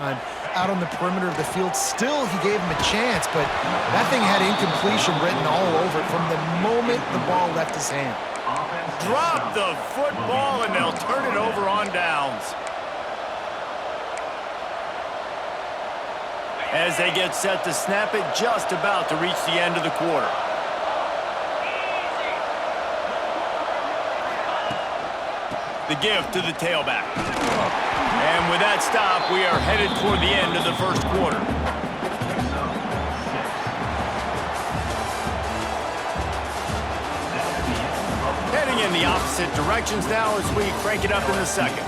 out on the perimeter of the field. Still, he gave him a chance, but that thing had incompletion written all over it from the moment the ball left his hand. Drop the football, and they'll turn it over on downs. As they get set to snap it, just about to reach the end of the quarter. The give to the tailback. And with that stop, we are headed toward the end of the first quarter. Heading in the opposite directions now as we crank it up in the second.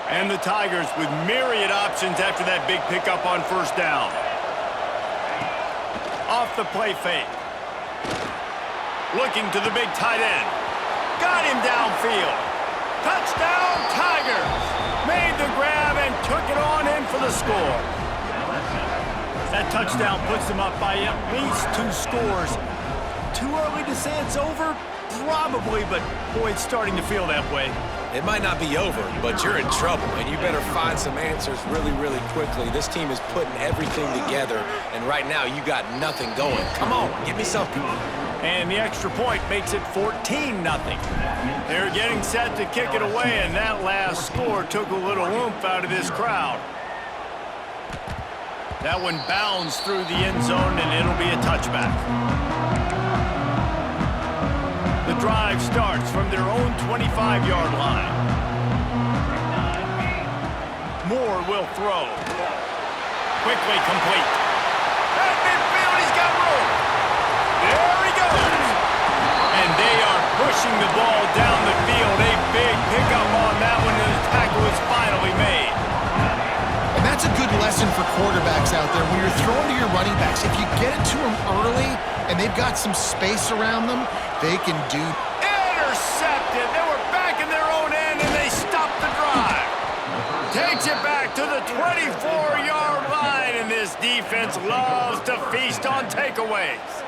And the Tigers with myriad options after that big pickup on first down. Off the play fake. Looking to the big tight end. Got him downfield. Touchdown, Tigers! Made the grab and took it on in for the score. That touchdown puts them up by at least 2 scores. Too early to say it's over? Probably, but boy, it's starting to feel that way. It might not be over, but you're in trouble, and you better find some answers really, really quickly. This team is putting everything together, and right now you got nothing going. Come on, give me something. And the extra point makes it 14-0. They're getting set to kick it away, and that last score took a little oomph out of this crowd. That one bounds through the end zone, and it'll be a touchback. The drive starts from their own 25-yard line. Moore will throw. Quickly complete. At midfield, he's got room. There he goes. And they are pushing the ball down the field. A big pickup on that one, and the tackle is finally made. And that's a good lesson for quarterbacks out there. When you're throwing to your running backs, if you get it to them early and they've got some space around them, they can do. Intercepted. They were back in their own end, and they stopped the drive. Takes it back to the 24-yard line, and this defense loves to feast on takeaways.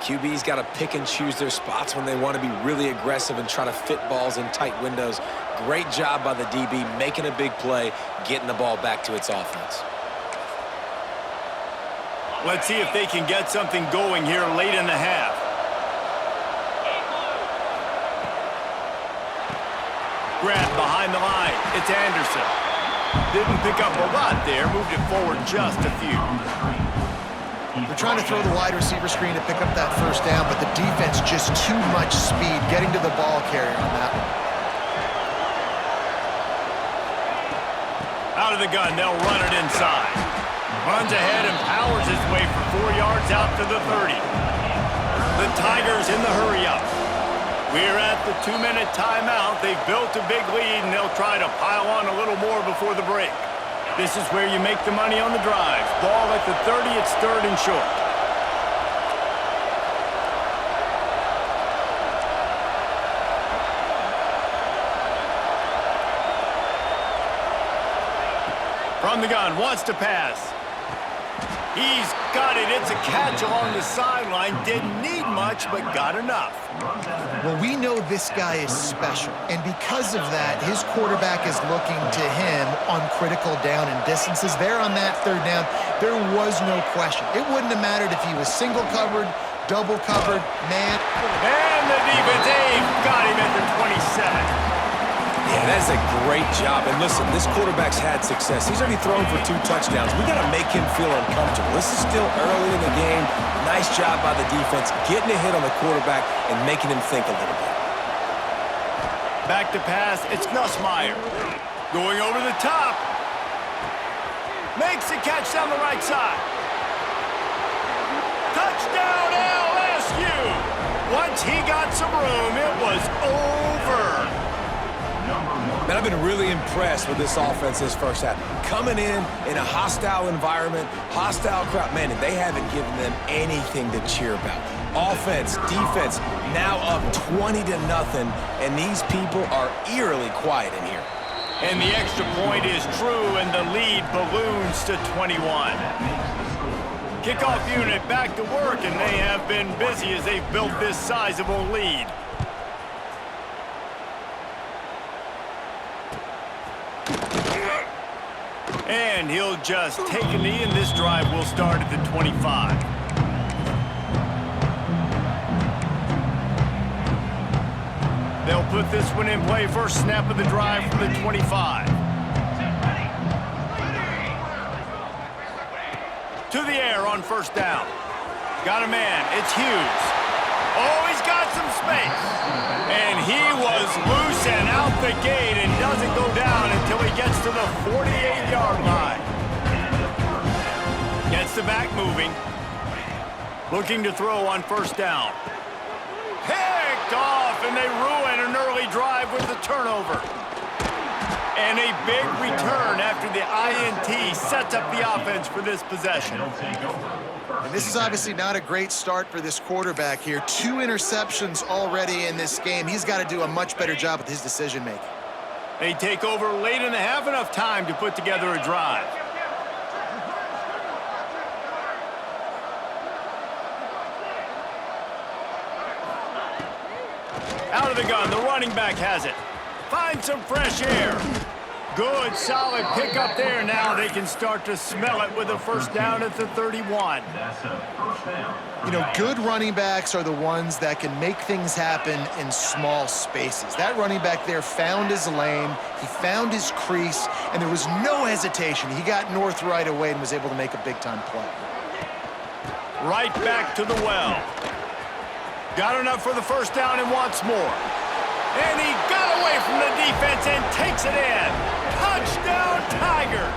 QB's got to pick and choose their spots when they want to be really aggressive and try to fit balls in tight windows. Great job by the DB making a big play, getting the ball back to its offense. Let's see if they can get something going here late in the half. Grab behind the line. It's Anderson. Didn't pick up a lot there. Moved it forward just a few. They're trying to throw the wide receiver screen to pick up that first down, but the defense just too much speed getting to the ball carrier on that one. Out of the gun, they'll run it inside. Runs ahead and powers his way for 4 yards out to the 30. The Tigers in the hurry-up. We're at the 2-minute timeout. They've built a big lead, and they'll try to pile on a little more before the break. This is where you make the money on the drives. Ball at the 30, it's 3rd and short. From the gun, wants to pass. He's got it. It's a catch along the sideline. Didn't need much, but got enough. Well, we know this guy is special, and because of that, his quarterback is looking to him on critical down and distances. There on that 3rd down, there was no question. It wouldn't have mattered if he was single covered, double covered, man. And the defense got him at the 27. Yeah, that's a great job. And listen, this quarterback's had success. He's already thrown for 2 touchdowns. We got to make him feel uncomfortable. This is still early in the game. Nice job by the defense, getting a hit on the quarterback and making him think a little bit. Back to pass, it's Nussmeier. Going over the top. Makes the catch down the right side. Touchdown LSU! Once he got some room, it was over. Man, I've been really impressed with this offense this first half. Coming in a hostile environment, hostile crowd, man, they haven't given them anything to cheer about. Offense, defense, now up 20-0, and these people are eerily quiet in here. And the extra point is true, and the lead balloons to 21. Kickoff unit back to work, and they have been busy as they've built this sizable lead. And he'll just take a knee, and this drive will start at the 25. They'll put this one in play. First snap of the drive from the 25. To the air on first down. Got a man. It's Hughes. Oh, he's got some space. And he was loose and out the gate and doesn't go down until he gets to the 48-yard line. Gets the back moving. Looking to throw on first down. Picked off, and they ruin an early drive with the turnover. And a big return after the INT sets up the offense for this possession. And this is obviously not a great start for this quarterback here. 2 interceptions already in this game. He's got to do a much better job with his decision-making. They take over late in the half, enough time to put together a drive. Out of the gun, the running back has it. Find some fresh air. Good, solid pickup there. Now they can start to smell it with a first down at the 31. You know, good running backs are the ones that can make things happen in small spaces. That running back there found his lane, he found his crease, and there was no hesitation. He got north right away and was able to make a big-time play. Right back to the well. Got enough for the first down and wants more. And he got away from the defense and takes it in. Touchdown, Tigers!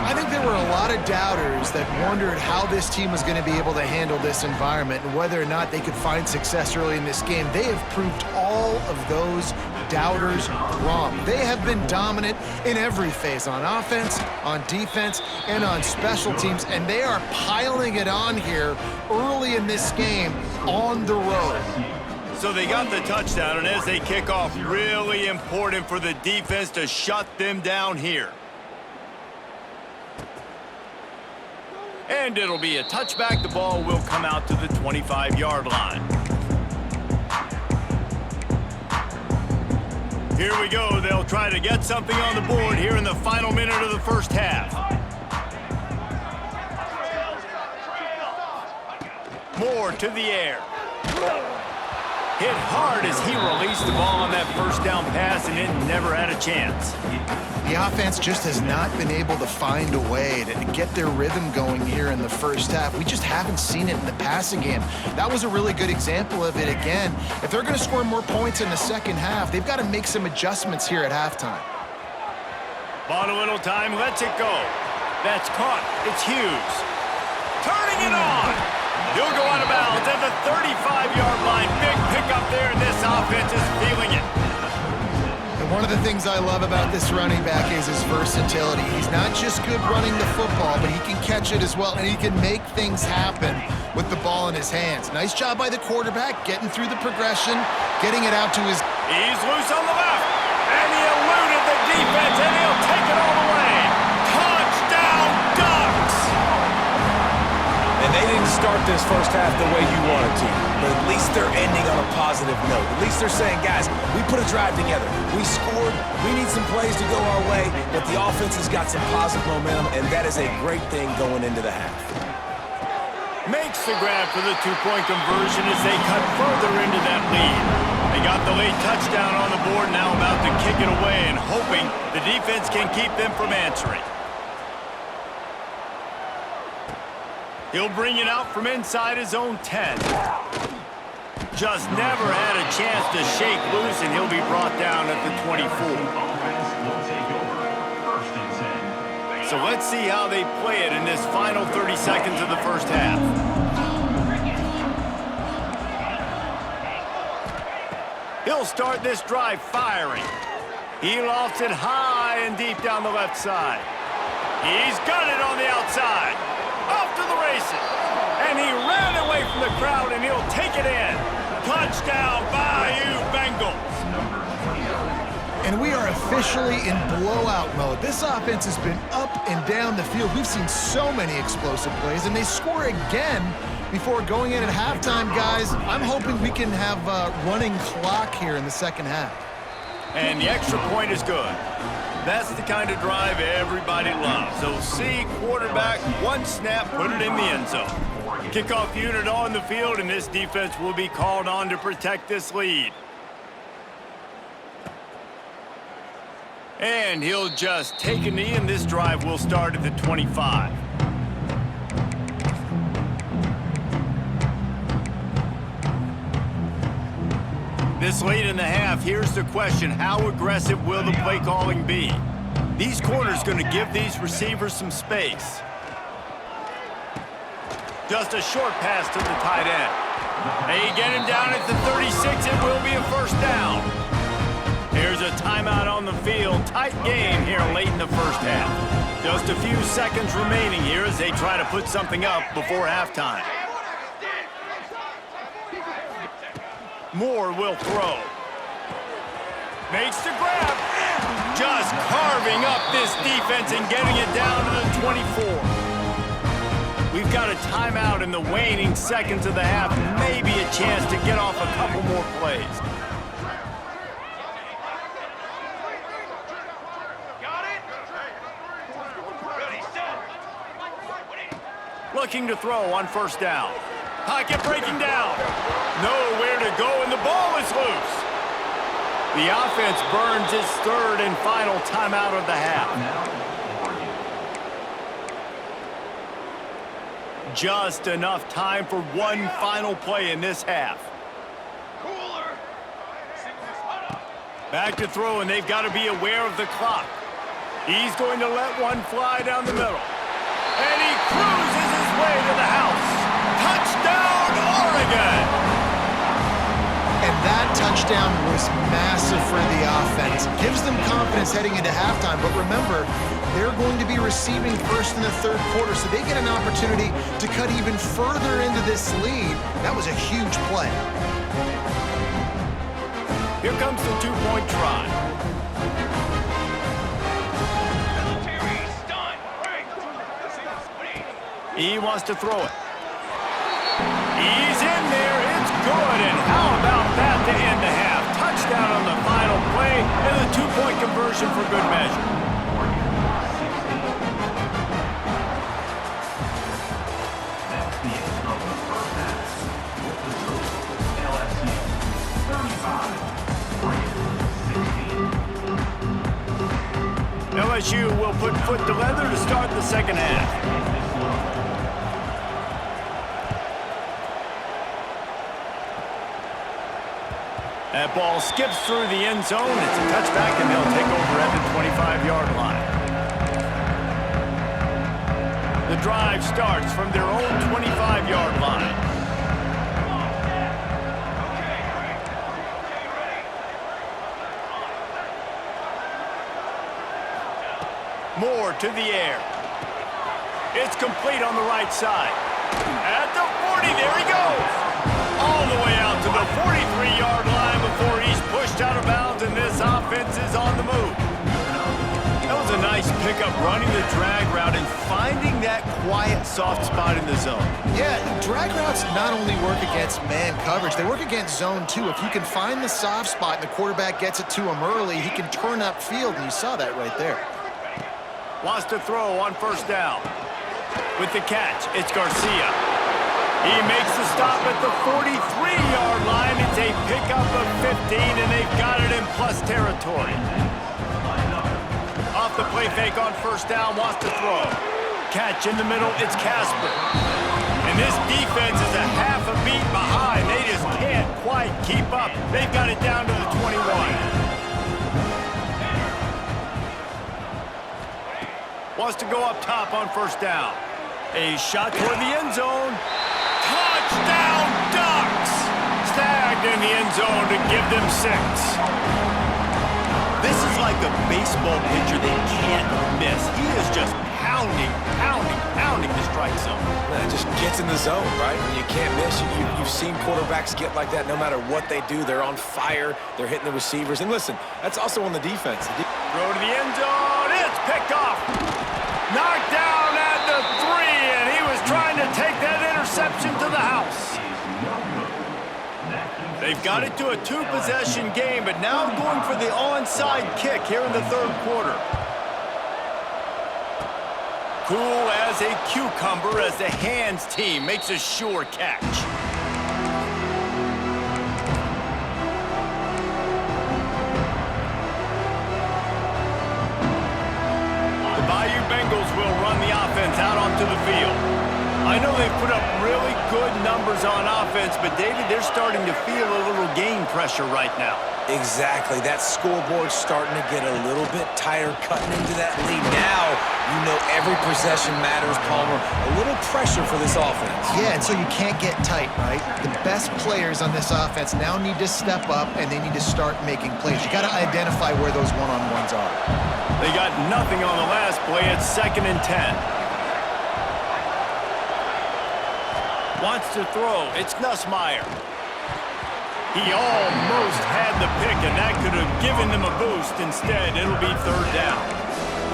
I think there were a lot of doubters that wondered how this team was going to be able to handle this environment and whether or not they could find success early in this game. They have proved all of those doubters wrong. They have been dominant in every phase, on offense, on defense, and on special teams, and they are piling it on here early in this game on the road. So they got the touchdown, and as they kick off, really important for the defense to shut them down here. And it'll be a touchback. The ball will come out to the 25-yard line. Here we go. They'll try to get something on the board here in the final minute of the first half. Moore to the air. Hit hard as he released the ball on that first down pass, and it never had a chance. The offense just has not been able to find a way to get their rhythm going here in the first half. We just haven't seen it in the passing game. That was a really good example of it again. If they're going to score more points in the second half, they've got to make some adjustments here at halftime. Bought a little time, lets it go. That's caught. It's Hughes. Turning it on. He'll go out of bounds at the 35-yard line. Big pickup there, and this offense is feeling it. And one of the things I love about this running back is his versatility. He's not just good running the football, but he can catch it as well, and he can make things happen with the ball in his hands. Nice job by the quarterback, getting through the progression, getting it out to his... He's loose on the left, and he eluded the defense, and he'll take it all the way. Touchdown, Ducks! And they didn't start this first half the way you wanted to, but at least they're ending on a positive note. At least they're saying, guys, we put a drive together. We scored. We need some plays to go our way, but the offense has got some positive momentum, and that is a great thing going into the half. Makes the grab for the two-point conversion as they cut further into that lead. They got the late touchdown on the board, now about to kick it away and hoping the defense can keep them from answering. He'll bring it out from inside his own 10. Just never had a chance to shake loose, and he'll be brought down at the 24. So let's see how they play it in this final 30 seconds of the first half. He'll start this drive firing. He lofts it high and deep down the left side. He's got it on the outside. Off to the races. And he ran away from the crowd, and he'll take it in. Touchdown, Bayou Bengals. And we are officially in blowout mode. This offense has been up and down the field. We've seen so many explosive plays, and they score again before going in at halftime, guys. I'm hoping we can have a running clock here in the second half. And the extra point is good. That's the kind of drive everybody loves. So see quarterback, one snap, put it in the end zone. Kickoff unit on the field, and this defense will be called on to protect this lead. And he'll just take a knee, and this drive will start at the 25. This late in the half, here's the question: how aggressive will the play calling be? These corners going to give these receivers some space. Just a short pass to the tight end. They get him down at the 36. It will be a first down. Here's a timeout on the field. Tight game here late in the first half. Just a few seconds remaining here as they try to put something up before halftime. Moore will throw. Makes the grab. Just carving up this defense and getting it down to the 24. We've got a timeout in the waning seconds of the half. Maybe a chance to get off a couple more plays. Looking to throw on first down. Pocket breaking down. Nowhere to go, and the ball is loose. The offense burns its third and final timeout of the half. Just enough time for one final play in this half. Back to throw, and they've got to be aware of the clock. He's going to let one fly down the middle. And he cruises his way to the house. Touchdown, Oregon! And that touchdown was massive for the offense. Gives them confidence heading into halftime, but remember, they're going to be receiving first in the third quarter, so they get an opportunity to cut even further into this lead. That was a huge play. Here comes the two-point try. He wants to throw it. He's in there. It's good. And how about that to end the half? Touchdown on the final play and a two-point conversion for good measure. LSU will put foot to leather to start the second half. That ball skips through the end zone. It's a touchback, and they'll take over at the 25-yard line. The drive starts from their own 25-yard line. Moore to the air. It's complete on the right side. At the 40, there he goes. All the way out to the 43-yard line before he's pushed out of bounds, and this offense is on the move. That was a nice pickup, running the drag route and finding that quiet, soft spot in the zone. Yeah, drag routes not only work against man coverage, they work against zone too. If you can find the soft spot and the quarterback gets it to him early, he can turn upfield, and you saw that right there. Wants to throw on first down. With the catch, it's Garcia. He makes the stop at the 43-yard line. It's a pickup of 15, and they've got it in plus territory. Off the play fake on first down, wants to throw. Catch in the middle, it's Casper. And this defense is a half a beat behind. They just can't quite keep up. They've got it down to the 21. Wants to go up top on first down. A shot toward the end zone. Touchdown, Ducks! Snagged in the end zone to give them 6. This is like a baseball pitcher they can't miss. He is just pounding pounding the strike zone. It just gets in the zone, right? When you can't miss, you've seen quarterbacks get like that no matter what they do. They're on fire. They're hitting the receivers. And listen, that's also on the defense. Throw to the end zone. It's picked off. Knocked down at the 3, and he was trying to take that interception to the house. They've got it to a 2-possession game, but now going for the onside kick here in the third quarter. Cool as a cucumber as the hands team makes a sure catch. The Bayou Bengals will run the offense out onto the field. I know they've put up really good numbers on offense, but David, they're starting to feel a little game pressure right now. Exactly. That scoreboard's starting to get a little bit tighter, cutting into that lead. Now, you know every possession matters, Palmer. A little pressure for this offense. Yeah, and so you can't get tight, right? The best players on this offense now need to step up, and they need to start making plays. You got to identify where those one-on-ones are. They got nothing on the last play. It's 2nd and 10. Wants to throw. It's Nussmeier. He almost had the pick, and that could have given them a boost. Instead, it'll be 3rd down.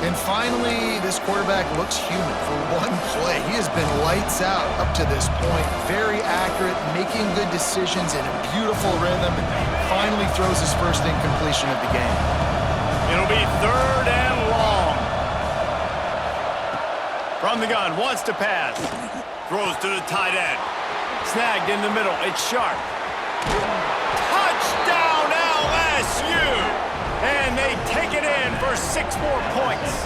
And finally, this quarterback looks human for one play. He has been lights out up to this point. Very accurate, making good decisions in a beautiful rhythm, and finally throws his first incompletion of the game. It'll be 3rd and long. From the gun, wants to pass. Throws to the tight end. Snagged in the middle. It's Sharp. Touchdown LSU! And they take it in for 6 more points.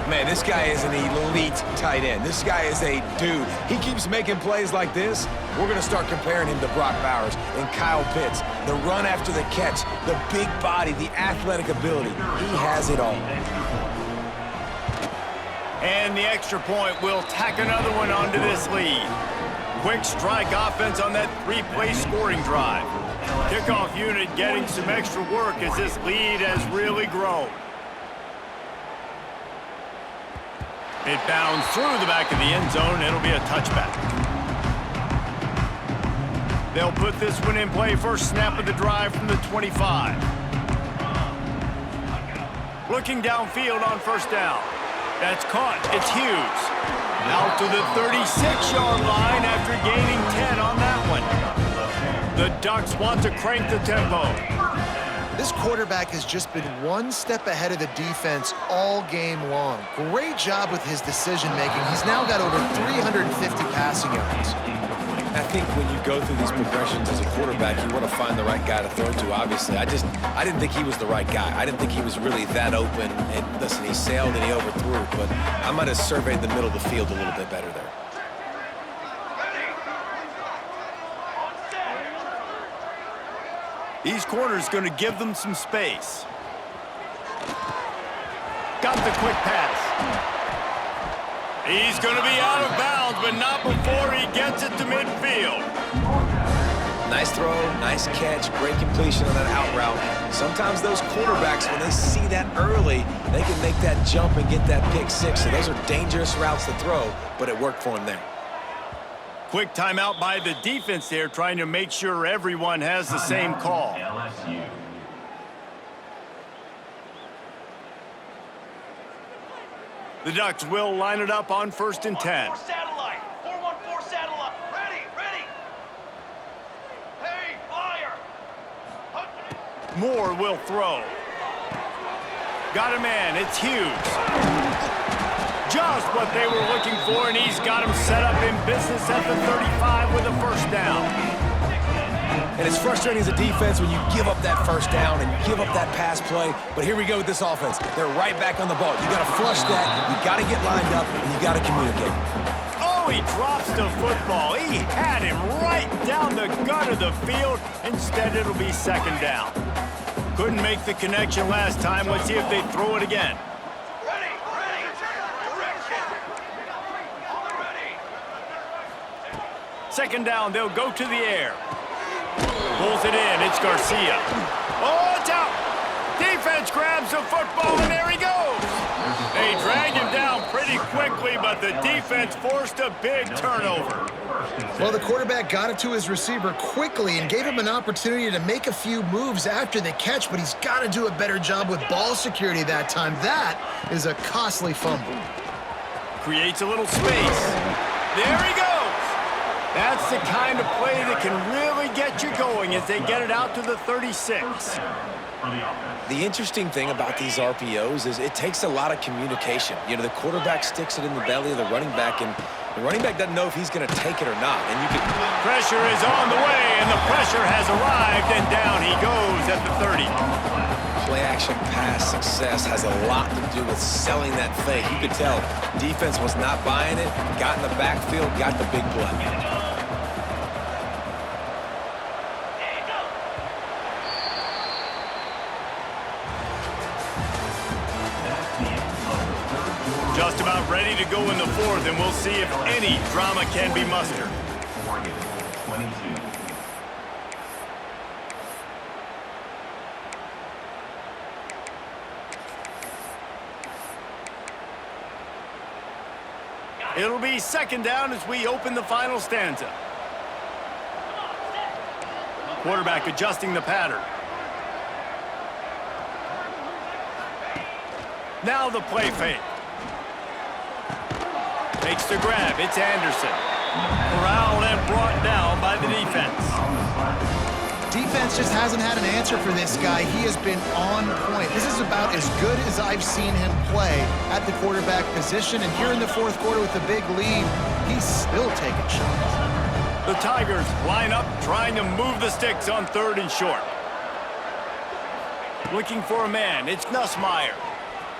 Man, this guy is an elite tight end. This guy is a dude. He keeps making plays like this. We're going to start comparing him to Brock Bowers and Kyle Pitts. The run after the catch, the big body, the athletic ability. He has it all. And the extra point will tack another one onto this lead. Quick strike offense on that 3-play scoring drive. Kickoff unit getting some extra work as this lead has really grown. It bounds through the back of the end zone. It'll be a touchback. They'll put this one in play. First snap of the drive from the 25. Looking downfield on 1st down. That's caught. It's Hughes. Out to the 36-yard line after gaining 10 on that one. The Ducks want to crank the tempo. This quarterback has just been one step ahead of the defense all game long. Great job with his decision-making. He's now got over 350 passing yards. I think when you go through these progressions as a quarterback, you want to find the right guy to throw to, obviously. I didn't think he was the right guy. I didn't think he was really that open. And listen, he sailed and he overthrew, but I might have surveyed the middle of the field a little bit better there. These corners going to give them some space. Got the quick pass. He's going to be out of bounds, but not before he gets it to midfield. Nice throw, nice catch, great completion on that out route. Sometimes those quarterbacks, when they see that early, they can make that jump and get that pick 6. So those are dangerous routes to throw, but it worked for him there. Quick timeout by the defense there, trying to make sure everyone has the same call. The Ducks will line it up on 1st and 10. 414 satellite. Ready. Hey, fire. Moore will throw. Got a man. It's Hughes. Just what they were looking for, and he's got him set up in business at the 35 with a 1st down. And it's frustrating as a defense when you give up that 1st down and you give up that pass play. But here we go with this offense. They're right back on the ball. You got to flush that, you got to get lined up, and you got to communicate. Oh, he drops the football. He had him right down the gut of the field. Instead, it'll be 2nd down. Couldn't make the connection last time. Let's see if they throw it again. Ready. Direction. Ready. 2nd down, they'll go to the air. Pulls it in, it's Garcia. Oh, it's out! Defense grabs the football, and there he goes! They drag him quickly, but the defense forced a big turnover. Well, the quarterback got it to his receiver quickly and gave him an opportunity to make a few moves after the catch, but he's got to do a better job with ball security that time. That is a costly fumble. Creates a little space. There he goes. That's the kind of play that can really get you going as they get it out to the 36. The interesting thing about these RPOs is it takes a lot of communication. You know, the quarterback sticks it in the belly of the running back, and the running back doesn't know if he's going to take it or not. And you can... Pressure is on the way, and the pressure has arrived, and down he goes at the 30. Play-action pass success has a lot to do with selling that thing. You could tell defense was not buying it, got in the backfield, got the big play. Just about ready to go in the fourth, and we'll see if any drama can be mustered. It'll be second down as we open the final stanza. Quarterback adjusting the pattern. Now the play fake. Makes the grab. It's Anderson. Corralled and brought down by the defense. Defense just hasn't had an answer for this guy. He has been on point. This is about as good as I've seen him play at the quarterback position. And here in the fourth quarter with the big lead, he's still taking shots. The Tigers line up, trying to move the sticks on third and short. Looking for a man. It's Nussmeier.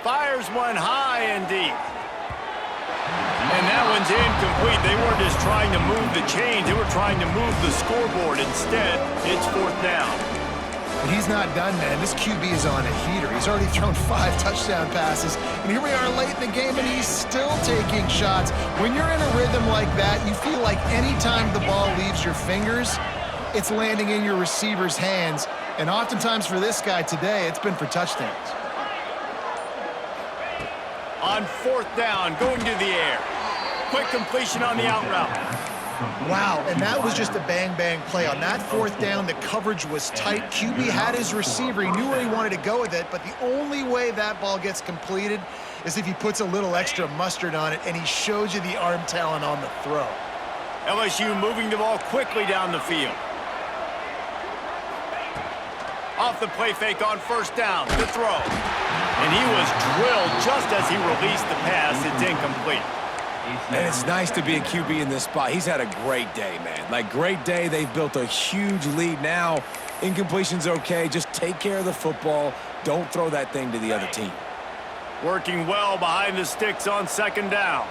Fires one high and deep. And that one's incomplete. They weren't just trying to move the chains. They were trying to move the scoreboard. Instead, it's fourth down. But he's not done, man. This QB is on a heater. He's already thrown 5 touchdown passes. And here we are late in the game, and he's still taking shots. When you're in a rhythm like that, you feel like any time the ball leaves your fingers, it's landing in your receiver's hands. And oftentimes for this guy today, it's been for touchdowns. On fourth down, going to the air. Quick completion on the out route. Wow, and that was just a bang-bang play. On that fourth down, the coverage was tight. QB had his receiver. He knew where he wanted to go with it, but the only way that ball gets completed is if he puts a little extra mustard on it, and he shows you the arm talent on the throw. LSU moving the ball quickly down the field. Off the play fake on first down, the throw. And he was drilled just as he released the pass. It's incomplete. And it's nice to be a QB in this spot. He's had a great day, man. Like, great day. They've built a huge lead now. Incompletion's okay. Just take care of the football. Don't throw that thing to the other team. Working well behind the sticks on second down.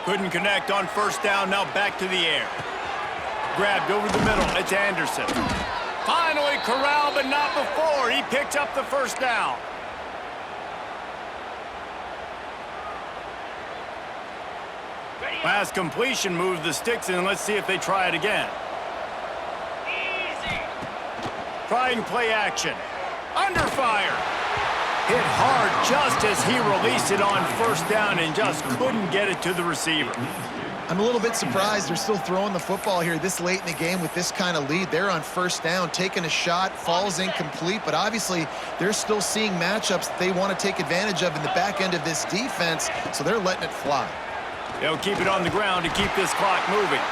Couldn't connect on first down. Now back to the air. Grabbed over the middle. It's Anderson. Finally corralled, but not before. He picks up the first down. Pass completion moves the sticks in. Let's see if they try it again. Easy. Trying play action. Under fire. Hit hard just as he released it on first down and just couldn't get it to the receiver. I'm a little bit surprised they're still throwing the football here this late in the game with this kind of lead. They're on first down, taking a shot, falls incomplete, but obviously they're still seeing matchups that they want to take advantage of in the back end of this defense, so they're letting it fly. They'll keep it on the ground to keep this clock moving.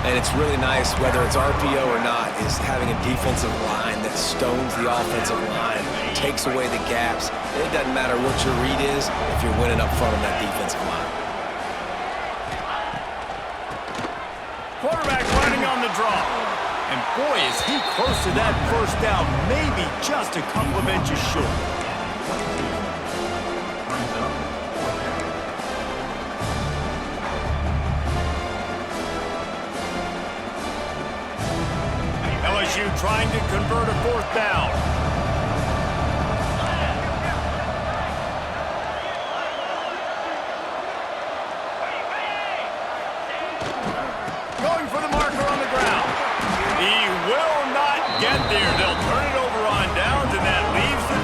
And it's really nice, whether it's RPO or not, is having a defensive line that stones the offensive line, takes away the gaps. It doesn't matter what your read is if you're winning up front on that defensive line. Quarterback running on the draw. And boy, is he close to that first down, maybe just a couple of inches short. LSU trying to convert a fourth down. Going for the marker on the ground. He will not get there. They'll turn it over on downs, and that leaves the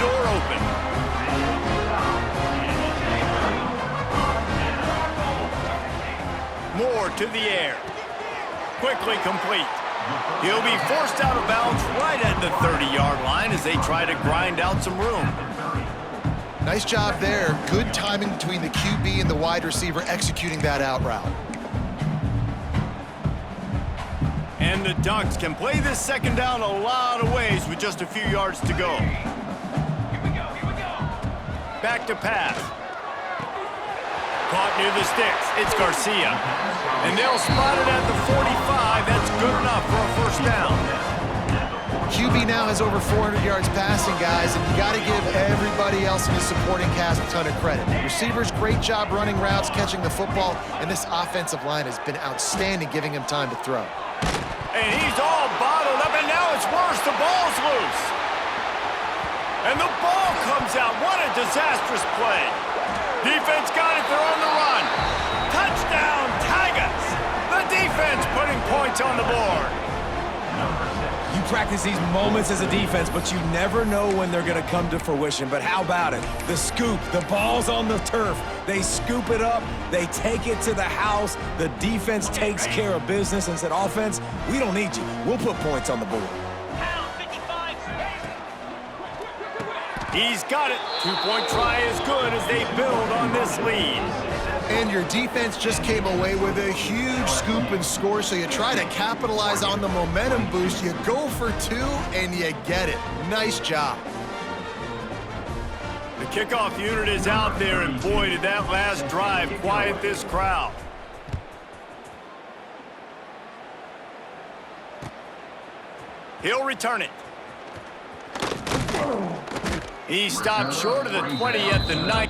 to the air. Quickly complete. He'll be forced out of bounds right at the 30-yard line as they try to grind out some room. Nice job there. Good timing between the QB and the wide receiver executing that out route. And the Ducks can play this second down a lot of ways with just a few yards to go. Here we go. Back to pass. Caught near the sticks. It's Garcia. And they'll spot it at the 45. That's good enough for a first down. QB now has over 400 yards passing, guys, and you got to give everybody else in his supporting cast a ton of credit. Receivers, great job running routes, catching the football, and this offensive line has been outstanding, giving him time to throw. And he's all bottled up, and now it's worse. The ball's loose. And the ball comes out. What a disastrous play. Defense got it. They're on the run. Touchdown, Tigers. The defense putting points on the board. You practice these moments as a defense, but you never know when they're going to come to fruition. But how about it? The scoop, the ball's on the turf. They scoop it up. They take it to the house. The defense takes care of business and said, offense, we don't need you. We'll put points on the board. He's got it. Two-point try is good as they build on this lead. And your defense just came away with a huge scoop and score, so you try to capitalize on the momentum boost. You go for two, and you get it. Nice job. The kickoff unit is out there, and boy, did that last drive quiet this crowd. He'll return it. He stopped short of the 20 at the 9.